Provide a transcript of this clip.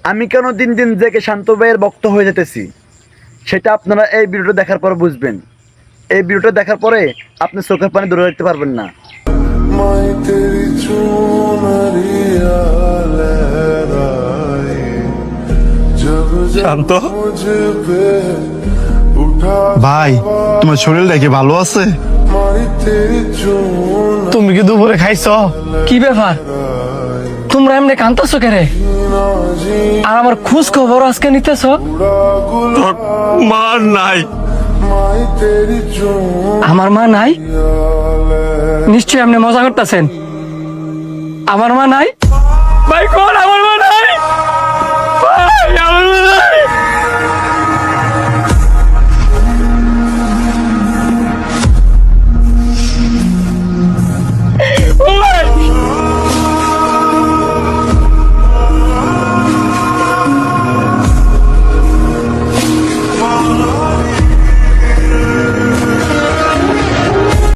আমি কেন দিন দিন জেগে শান্ত ভাইয়ের ভক্ত হয়ে যেতেছি সেটা আপনারা এই ভিডিওটা দেখার পর বুঝবেন। এই ভিডিওটা দেখার পরে আপনি চোখের পানি ধরে রাখতে পারবেন না। শান্ত ভাই, তোমার শরীর দেখে ভালো আছে? তুমি কি দুপুরে খাইছ? কি ব্যাপার, তোমরা এমনি কান্তাছো কে রে? আর আমার খোঁজ খবর আজকে নিতেছ? তোর মা নাই? আমার মা নাই? নিশ্চয়ই এমনি মজা করতেছেন। আমার মা নাই? ভাই কোন আমার মা